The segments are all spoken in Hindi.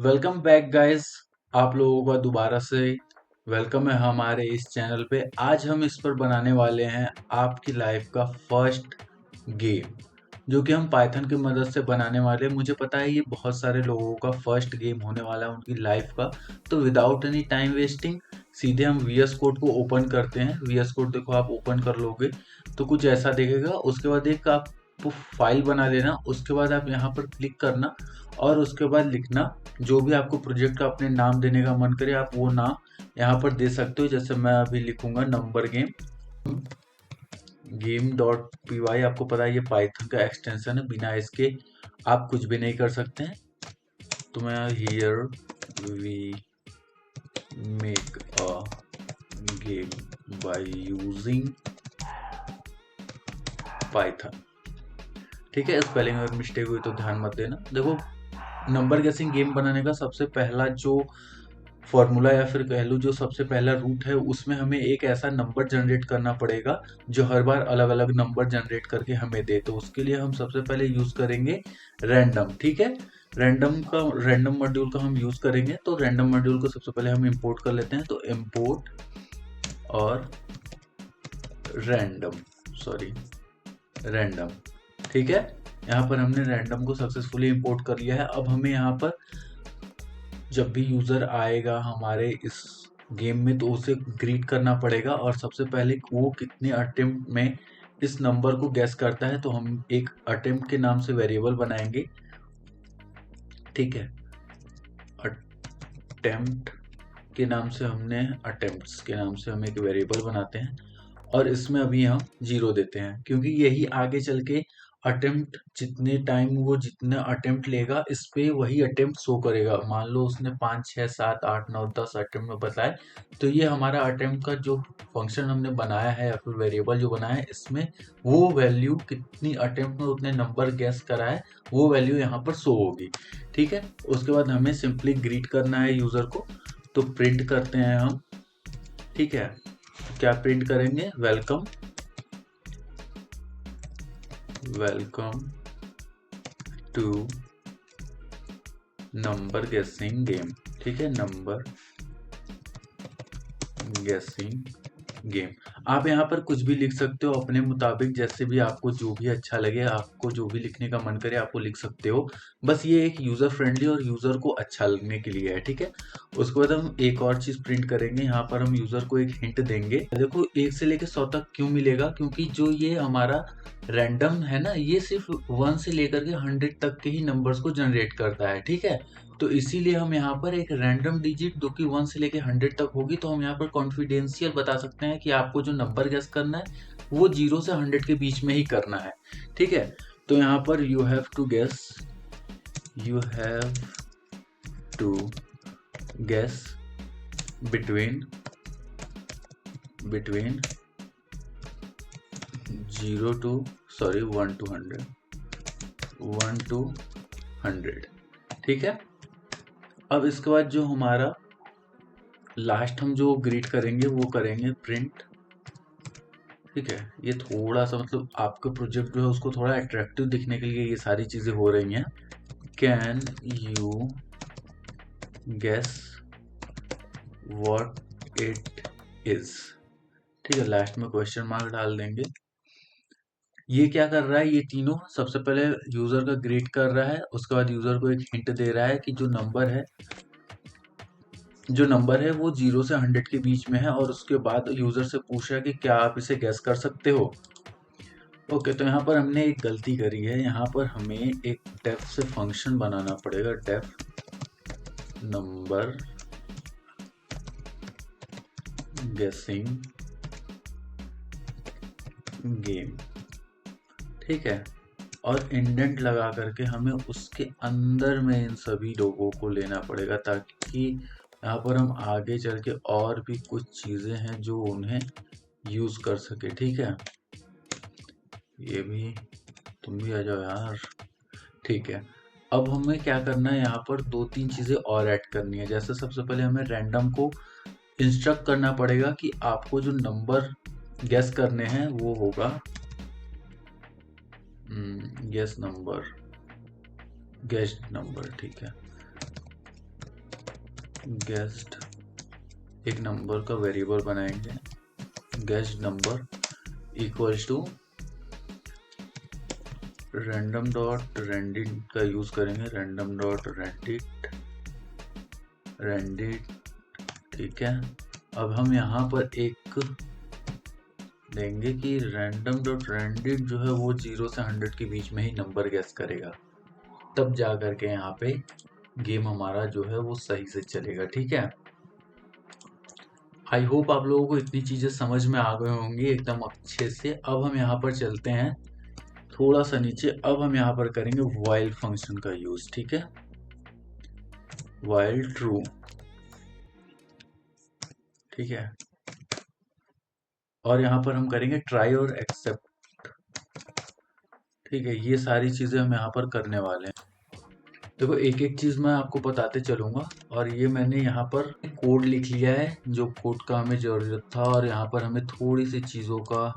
Welcome back guys. आप लोगों का दोबारा से वेलकम है हमारे इस चैनल पे। आज हम इस पर बनाने वाले हैं आपकी लाइफ का फर्स्ट गेम, जो कि हम पाइथन की मदद से बनाने वाले हैं। मुझे पता है ये बहुत सारे लोगों का फर्स्ट गेम होने वाला है उनकी लाइफ का। तो विदाउट एनी टाइम वेस्टिंग सीधे हम वीएस कोड को ओपन करते हैं। वीएस कोड देखो, आप ओपन कर लोगे तो कुछ ऐसा दिखेगा। उसके बाद एक आप फाइल बना लेना, उसके बाद आप यहाँ पर क्लिक करना और उसके बाद लिखना जो भी आपको प्रोजेक्ट का अपने नाम देने का मन करे, आप वो नाम यहाँ पर दे सकते हो। जैसे मैं अभी लिखूंगा number game, game dot P Y. आपको पता है ये पाइथन का एक्सटेंशन है, बिना इसके आप कुछ भी नहीं कर सकते हैं। तो मैं here we make a game by using Python. ठीक है, स्पेलिंग अगर मिस्टेक हुई तो ध्यान मत देना। देखो, नंबर गेसिंग गेम बनाने का सबसे पहला जो फॉर्मूला या फिर कह लो जो सबसे पहला रूट है, उसमें हमें एक ऐसा नंबर जनरेट करना पड़ेगा जो हर बार अलग अलग नंबर जनरेट करके हमें दे। तो उसके लिए हम सबसे पहले यूज करेंगे रैंडम। ठीक है, रैंडम मॉड्यूल का हम यूज करेंगे। तो रैंडम मॉड्यूल को सबसे पहले हम इंपोर्ट कर लेते हैं। तो इंपोर्ट और रैंडम, सॉरी रैंडम। ठीक है, यहाँ पर हमने रैंडम को सक्सेसफुली इंपोर्ट कर लिया है। अब हमें यहाँ पर जब भी यूजर आएगा हमारे इस गेम में तो उसे ग्रीट करना पड़ेगा, और सबसे पहले वो कितने अटेम्प्ट में इस नंबर को गैस करता है। तो हम एक अटेम्प्ट के नाम से वेरिएबल बनाएंगे। ठीक है, अटेम्प्ट के नाम से हमने अटेम्प्ट्स के नाम से हम एक वेरिएबल बनाते हैं और इसमें अभी हम 0 देते हैं, क्योंकि यही आगे चल के अटेम्प्ट जितने टाइम वो जितना अटेम्प्ट लेगा इस पे वही अटेम्प्ट शो करेगा। मान लो उसने 5 6 7 8 9 10 अटेम्प्ट में बताए, तो ये हमारा अटेम्प्ट का जो फंक्शन हमने बनाया है या फिर वेरिएबल जो बनाया है, इसमें वो वैल्यू कितनी अटेम्प्ट में उतने नंबर गैस करा है वो वैल्यू यहाँ पर शो होगी। ठीक है, उसके बाद हमें सिंपली ग्रीट करना है यूजर को। तो प्रिंट करते हैं हम। ठीक है, क्या प्रिंट करेंगे? Welcome, welcome to number guessing game. ठीक है, नंबर गेसिंग गेम। आप यहाँ पर कुछ भी लिख सकते हो अपने मुताबिक, जैसे भी आपको जो भी अच्छा लगे, आपको जो भी लिखने का मन करे आप वो लिख सकते हो। बस ये एक यूजर फ्रेंडली और यूजर को अच्छा लगने के लिए है। ठीक है, उसके बाद हम एक और चीज प्रिंट करेंगे। यहाँ पर हम यूजर को एक हिंट देंगे। देखो, 1 से लेकर 100 तक क्यों मिलेगा? क्योंकि जो ये हमारा रैंडम है ना, ये सिर्फ 1 से लेकर के 100 तक के ही नंबर्स को जनरेट करता है। ठीक है, तो इसीलिए हम यहाँ पर एक रैंडम डिजिट जो कि 1 से लेके 100 तक होगी, तो हम यहाँ पर कॉन्फिडेंशियल बता सकते हैं कि आपको जो नंबर गेस करना है वो 0 से 100 के बीच में ही करना है। ठीक है, तो यहाँ पर you have to guess between 0 to 1 to 100। ठीक है, अब इसके बाद जो हमारा लास्ट हम जो ग्रीट करेंगे वो करेंगे प्रिंट। ठीक है, ये थोड़ा सा मतलब आपका प्रोजेक्ट जो है उसको थोड़ा अट्रैक्टिव दिखने के लिए ये सारी चीजें हो रही हैं। Can you guess what it is? ठीक है, लास्ट में क्वेश्चन मार्क डाल देंगे। ये क्या कर रहा है? ये तीनों सबसे पहले यूजर का ग्रीट कर रहा है, उसके बाद यूजर को एक हिंट दे रहा है कि जो नंबर है वो 0 से 100 के बीच में है, और उसके बाद यूजर से पूछा कि क्या आप इसे गैस कर सकते हो। ओके, तो यहाँ पर हमने एक गलती करी है। यहाँ पर हमें एक डेफ से फंक्शन बनाना पड़ेगा। Def number guessing game. ठीक है, और इंडेंट लगा करके हमें उसके अंदर में इन सभी लोगों को लेना पड़ेगा, ताकि यहाँ पर हम आगे चल के और भी कुछ चीजें हैं जो उन्हें यूज कर सके। ठीक है, ये भी, तुम भी आ जाओ यार। ठीक है, अब हमें क्या करना है, यहाँ पर 2 3 चीजें और ऐड करनी है। जैसे सबसे पहले हमें रैंडम को इंस्ट्रक्ट करना पड़ेगा कि आपको जो नंबर गेस करने हैं वो होगा गेस नंबर। ठीक है, गेस्ट एक नंबर का वेरिएबल बनाएंगे, guess number equals to random dot randint का यूज करेंगे, रैंडम डॉट रेंडिट। ठीक है, अब हम यहाँ पर एक देंगे कि रैंडम डॉट रेंडिट जो है वो 0 से 100 के बीच में ही नंबर गेस करेगा, तब जा करके यहाँ पे गेम हमारा जो है वो सही से चलेगा। ठीक है, आई होप आप लोगों को इतनी चीजें समझ में आ गए होंगी एकदम अच्छे से। अब हम यहाँ पर चलते हैं थोड़ा सा नीचे, अब हम यहाँ पर करेंगे व्हाइल फंक्शन का यूज। ठीक है, व्हाइल ट्रू। ठीक है, और यहाँ पर हम करेंगे ट्राई और एक्सेप्ट। ठीक है, ये सारी चीजें हम यहाँ पर करने वाले हैं। देखो एक एक चीज मैं आपको बताते चलूंगा, और ये मैंने यहाँ पर कोड लिख लिया है जो कोड का हमें जरूरत था, और यहाँ पर हमें थोड़ी सी चीजों का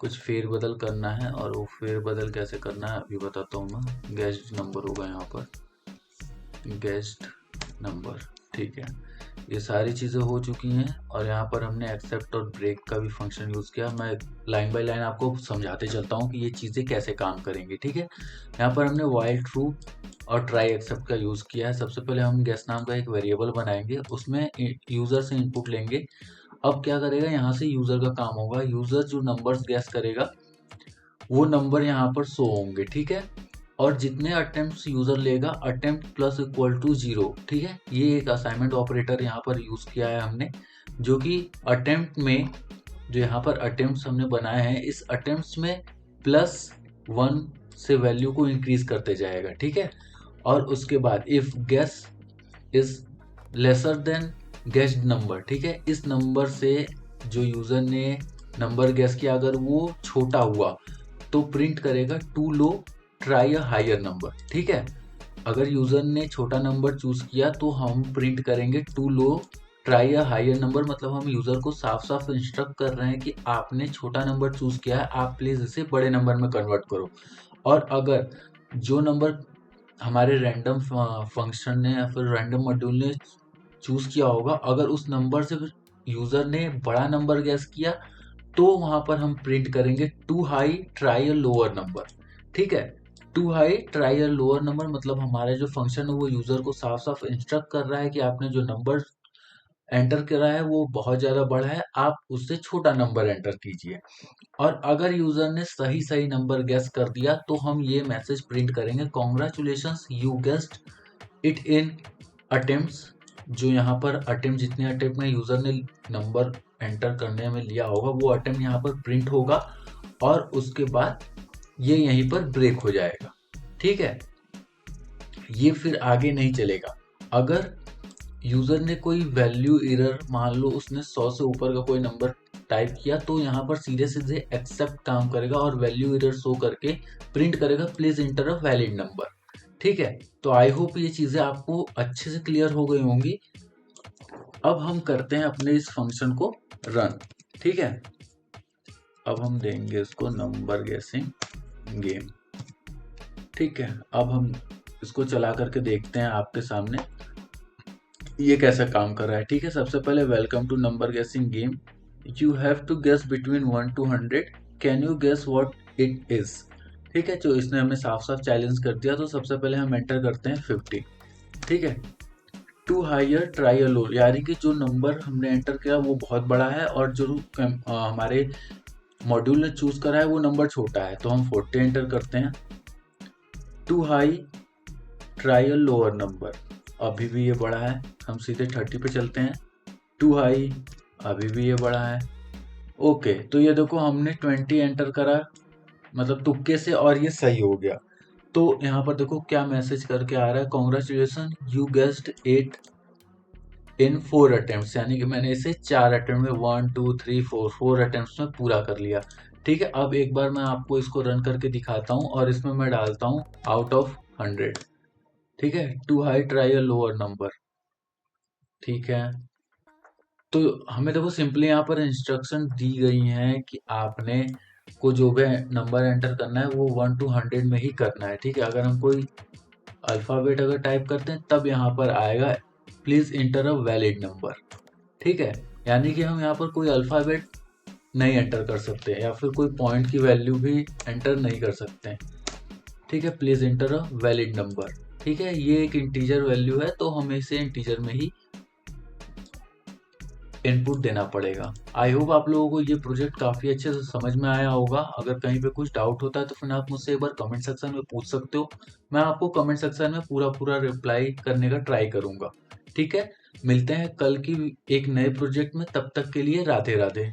कुछ फेरबदल करना है, और वो फेरबदल कैसे करना है अभी बताता हूँ मैं। गेस्ट नंबर होगा यहाँ पर, गेस्ट नंबर। ठीक है, ये सारी चीज़ें हो चुकी हैं, और यहाँ पर हमने एक्सेप्ट और ब्रेक का भी फंक्शन यूज़ किया। मैं लाइन बाय लाइन आपको समझाते चलता हूँ कि ये चीज़ें कैसे काम करेंगी। ठीक है, यहाँ पर हमने व्हाइल ट्रू और ट्राई एक्सेप्ट का यूज़ किया है। सबसे पहले हम गेस्ट नाम का एक वेरिएबल बनाएंगे, उसमें यूज़र से इनपुट लेंगे। अब क्या करेगा, यहाँ से यूज़र का काम होगा, यूज़र जो नंबर्स गेस करेगा वो नंबर यहाँ पर शो होंगे। ठीक है, और जितने अटेम्प्ट्स यूजर लेगा, अटेम्प्ट प्लस इक्वल टू 0। ठीक है, ये एक असाइनमेंट ऑपरेटर यहाँ पर यूज किया है हमने, जो कि अटेम्प्ट में जो यहाँ पर अटेम्प्ट्स हमने बनाए हैं, इस अटेम्प्ट्स में +1 से वैल्यू को इंक्रीज करते जाएगा। ठीक है, और उसके बाद if guess is lesser than guessed number. ठीक है, इस नंबर से जो यूजर ने नंबर गेस किया अगर वो छोटा हुआ तो प्रिंट करेगा too low try a higher number. ठीक है, अगर यूजर ने छोटा नंबर चूज किया तो हम प्रिंट करेंगे too low try a higher number, मतलब हम यूजर को साफ साफ इंस्ट्रक्ट कर रहे हैं कि आपने छोटा नंबर चूज किया है, आप प्लीज इसे बड़े नंबर में कन्वर्ट करो। और अगर जो नंबर हमारे रैंडम फंक्शन ने या फिर रैंडम मॉड्यूल ने चूज किया होगा, अगर उस नंबर से यूजर ने बड़ा नंबर गैस किया तो वहां पर हम प्रिंट करेंगे too high try a lower number. ठीक है, too high try a lower number मतलब हमारा जो फंक्शन है वो यूजर को साफ साफ इंस्ट्रक्ट कर रहा है कि आपने जो नंबर एंटर करा है वो बहुत ज्यादा बड़ा है, आप उससे छोटा नंबर एंटर कीजिए। और अगर यूजर ने सही सही नंबर गेस कर दिया तो हम ये मैसेज प्रिंट करेंगे, congratulations you guessed it in attempts. जो यहाँ पर अटेम्प्ट, जितने अटेम्प्ट में यूजर ने नंबर एंटर करने में लिया होगा वो अटेम्प्ट यहाँ पर प्रिंट होगा, और उसके बाद ये यहीं पर ब्रेक हो जाएगा। ठीक है, ये फिर आगे नहीं चलेगा। अगर यूजर ने कोई वैल्यू एरर, मान लो उसने 100 से ऊपर का कोई नंबर टाइप किया, तो यहाँ पर सीधे सीधे एक्सेप्ट काम करेगा और वैल्यू एरर शो करके प्रिंट करेगा please inter a valid number. ठीक है, तो आई होप ये चीजें आपको अच्छे से क्लियर हो गई होंगी। अब हम करते हैं अपने इस फंक्शन को रन। ठीक है, अब हम देंगे इसको नंबर गेसिंग गेम। ठीक है, अब हम इसको चला करके देखते हैं आपके सामने ये कैसा काम कर रहा है। ठीक है, सबसे पहले welcome to number guessing game, you have to guess between 1 to 100, can you guess what it is. ठीक है, जो इसने हमें साफ साफ चैलेंज कर दिया, तो सबसे पहले हम एंटर करते हैं 50। ठीक है, टू हायर ट्राई अ लो, यानी कि जो नंबर हमने एंटर किया वो बहुत बड़ा है और जो हमारे मॉड्यूल ने चूज करा है वो नंबर छोटा है, तो हम 40 एंटर करते हैं। Too high try a lower number, अभी भी ये बड़ा है, हम सीधे 30 पे चलते हैं। टू हाई, अभी भी ये बड़ा है। ओके, तो ये देखो हमने 20 एंटर करा, मतलब तुक्के से, और ये सही हो गया। तो यहाँ पर देखो क्या मैसेज करके आ रहा है, congratulation you guessed 8 in 4 attempts, यानी कि मैंने इसे 4 अटेम्प्ट में 1 2 3 4 अटेम्प्ट्स में पूरा कर लिया। ठीक है, अब एक बार मैं आपको इसको रन करके दिखाता हूँ और इसमें मैं डालता हूँ आउट ऑफ 100। ठीक है, too high try a lower number. ठीक है, तो हमें देखो सिंपली यहाँ पर इंस्ट्रक्शन दी गई हैं कि आपने को जो भी नंबर एंटर करना है वो 1 to 100 में ही करना है। ठीक है, अगर हम कोई अल्फ़ाबेट अगर टाइप करते हैं तब यहाँ पर आएगा please inter a valid number. ठीक है, यानी कि हम यहाँ पर कोई अल्फाबेट नहीं एंटर कर सकते या फिर कोई पॉइंट की वैल्यू भी एंटर नहीं कर सकते। ठीक है, please inter a valid number. ठीक है, ये एक इंटीजर वैल्यू है तो हमें इसे इंटीजर में ही इनपुट देना पड़ेगा। आई होप आप लोगों को ये प्रोजेक्ट काफी अच्छे से समझ में आया होगा। अगर कहीं पे कुछ डाउट होता है तो फिर आप मुझसे एक बार कमेंट सेक्शन में पूछ सकते हो। मैं आपको कमेंट सेक्शन में पूरा पूरा रिप्लाई करने का ट्राई करूंगा। ठीक है, मिलते हैं कल की एक नए प्रोजेक्ट में, तब तक के लिए राधे राधे।